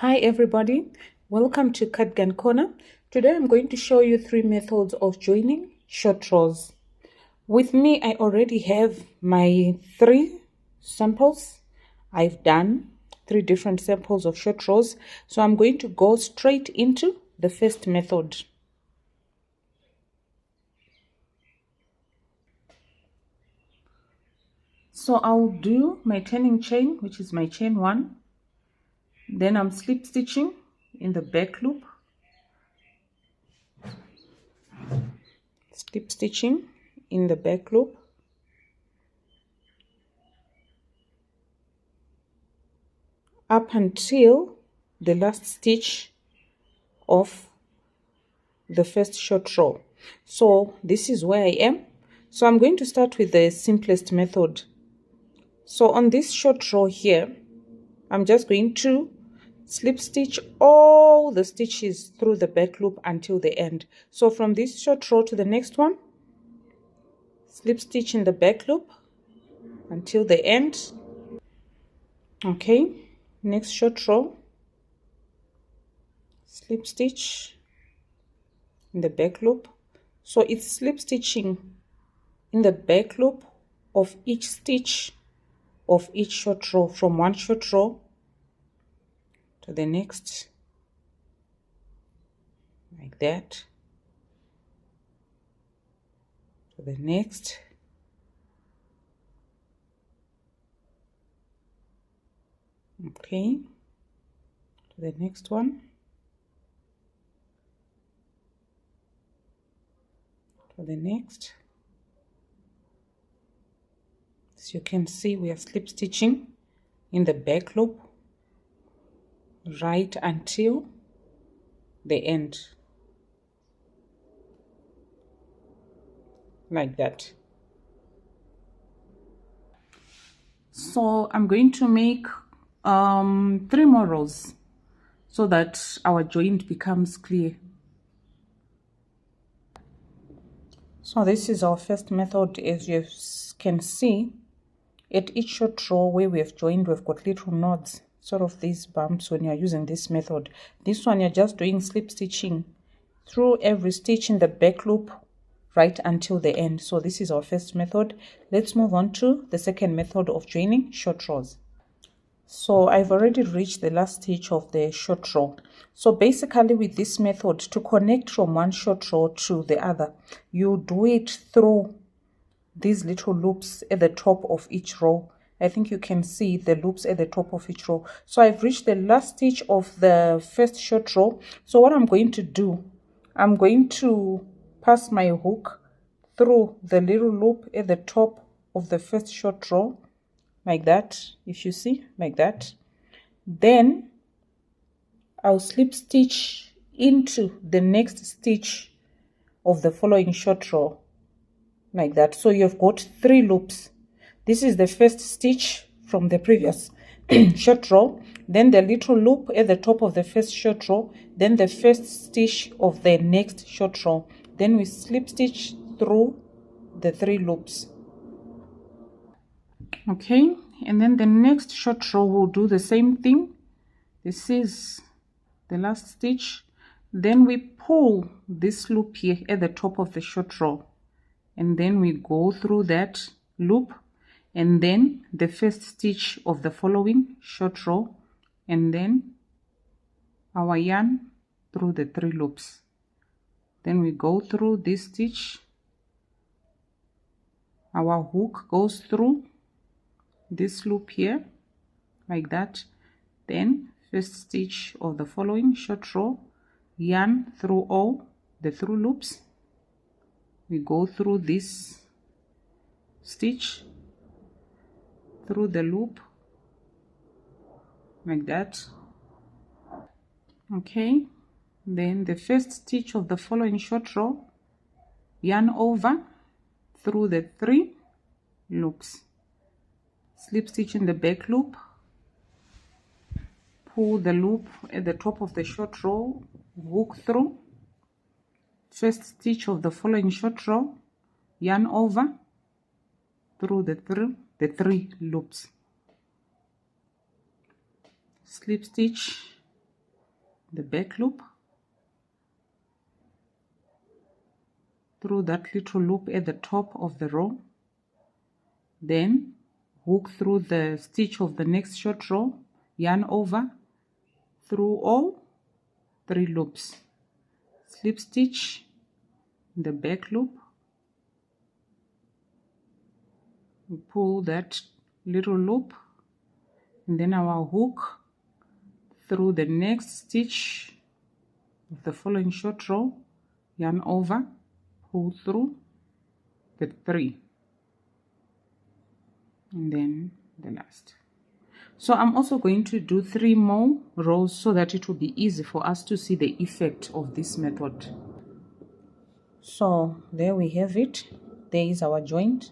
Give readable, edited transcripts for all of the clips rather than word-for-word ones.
Hi everybody, welcome to Cardigan Corner. Today I'm going to show you 3 methods of joining short rows. With me I already have my 3 samples. I've done 3 different samples of short rows, so I'm going to go straight into the first method. So I'll do my turning chain, which is my chain 1. Then I'm slip stitching in the back loop, slip stitching in the back loop, up until the last stitch of the first short row. So this is where I am. So I'm going to start with the simplest method. So on this short row here, I'm just going to slip stitch all the stitches through the back loop until the end. So from this short row to the next one, slip stitch in the back loop until the end. Okay, next short row, slip stitch in the back loop. So it's slip stitching in the back loop of each stitch of each short row, from one short row to the next, like that, to the next, okay, to the next one, to the next. As you can see, we are slip stitching in the back loop right until the end, like that. So I'm going to make 3 more rows so that our joint becomes clear. So this is our first method. As you can see, at each short row where we have joined, we've got little knots, sort of these bumps when you're using this method. This one, you're just doing slip stitching through every stitch in the back loop right until the end. So this is our first method. Let's move on to the second method of joining short rows. So I've already reached the last stitch of the short row. So basically with this method, to connect from one short row to the other, you do it through these little loops at the top of each row. I think you can see the loops at the top of each row. So I've reached the last stitch of the first short row. So what I'm going to do, I'm going to pass my hook through the little loop at the top of the first short row, like that, if you see, like that. Then I'll slip stitch into the next stitch of the following short row, like that. So you've got 3 loops. This is the first stitch from the previous short row, then the little loop at the top of the first short row, then the first stitch of the next short row, then we slip stitch through the 3 loops. Okay, and then the next short row will do the same thing. This is the last stitch. Then we pull this loop here at the top of the short row, and then we go through that loop, and then the first stitch of the following short row, and then our yarn through the 3 loops. Then we go through this stitch, our hook goes through this loop here, like that. Then first stitch of the following short row, yarn through all the 3 loops, we go through this stitch, through the loop, like that. Okay, then the first stitch of the following short row, yarn over through the 3 loops, slip stitch in the back loop, pull the loop at the top of the short row, hook through, first stitch of the following short row, yarn over through the 3 loops, slip stitch the back loop, through that little loop at the top of the row, then hook through the stitch of the next short row, yarn over through all 3 loops, slip stitch in the back loop, pull that little loop, and then I will hook through the next stitch of the following short row, yarn over, pull through the 3, and then the last. So I'm also going to do 3 more rows so that it will be easy for us to see the effect of this method. So there we have it. There is our joint.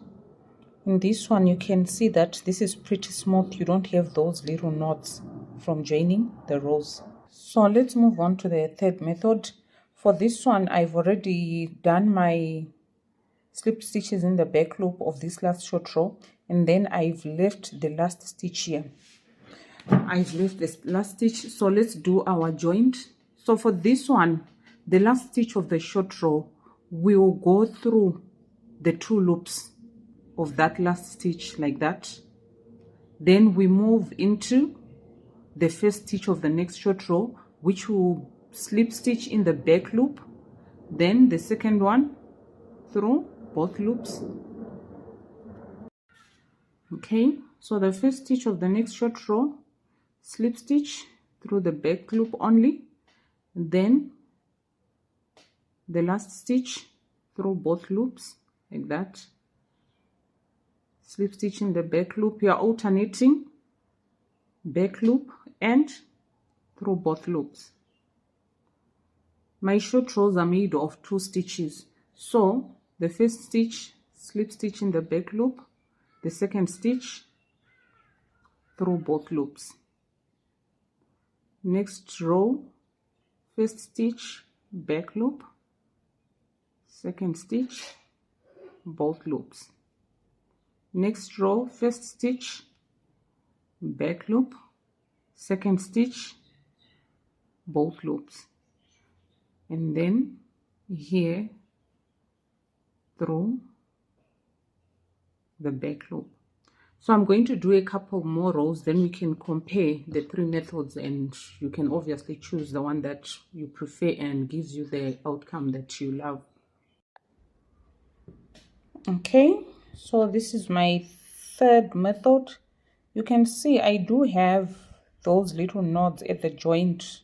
In this one you can see that this is pretty smooth. You don't have those little knots from joining the rows. So let's move on to the third method. For this one, I've already done my slip stitches in the back loop of this last short row, and then I've left the last stitch here. I've left this last stitch, so let's do our joint. So for this one, the last stitch of the short row, we will go through the 2 loops of that last stitch like that. Then we move into the first stitch of the next short row, which will slip stitch in the back loop, then the second one through both loops. Okay, so the first stitch of the next short row, slip stitch through the back loop only, then the last stitch through both loops like that, slip stitch in the back loop. You are alternating back loop and through both loops. My short rows are made of 2 stitches, so the first stitch, slip stitch in the back loop, the second stitch through both loops. Next row, first stitch, back loop, second stitch, both loops. Next row, first stitch, back loop, second stitch, both loops, and then here through the back loop. So I'm going to do a couple more rows, then we can compare the 3 methods, and you can obviously choose the one that you prefer and gives you the outcome that you love. Okay, so this is my third method. You can see I do have those little knots at the joint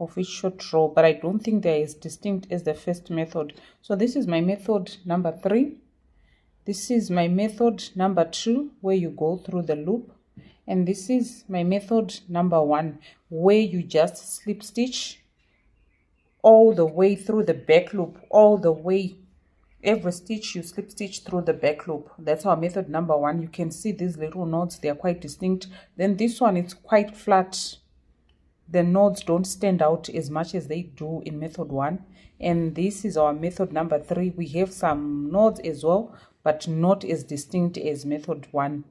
of each short row, but I don't think they're as distinct as the first method. So this is my method number 3. This is my method number 2, where you go through the loop, and this is my method number 1, where you just slip stitch all the way through the back loop, all the way. Every stitch you slip stitch through the back loop. That's our method number 1. You can see these little knots, they are quite distinct. Then this one, it's quite flat. The knots don't stand out as much as they do in method 1. And this is our method number 3. We have some knots as well, but not as distinct as method 1.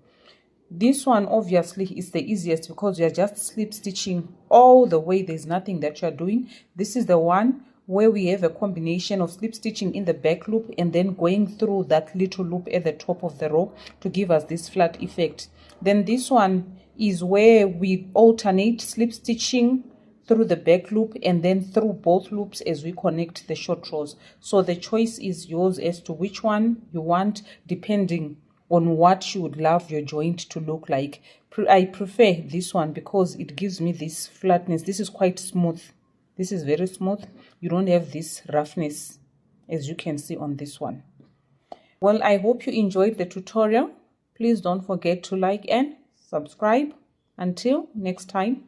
This one obviously is the easiest because you're just slip stitching all the way. There's nothing that you're doing. This is the one where we have a combination of slip stitching in the back loop and then going through that little loop at the top of the row to give us this flat effect. Then this one is where we alternate slip stitching through the back loop and then through both loops as we connect the short rows. So the choice is yours as to which one you want, depending on what you would love your joint to look like. I prefer this one because it gives me this flatness. This is quite smooth. This is very smooth. You don't have this roughness as you can see on this one. Well, I hope you enjoyed the tutorial. Please don't forget to like and subscribe. Until next time.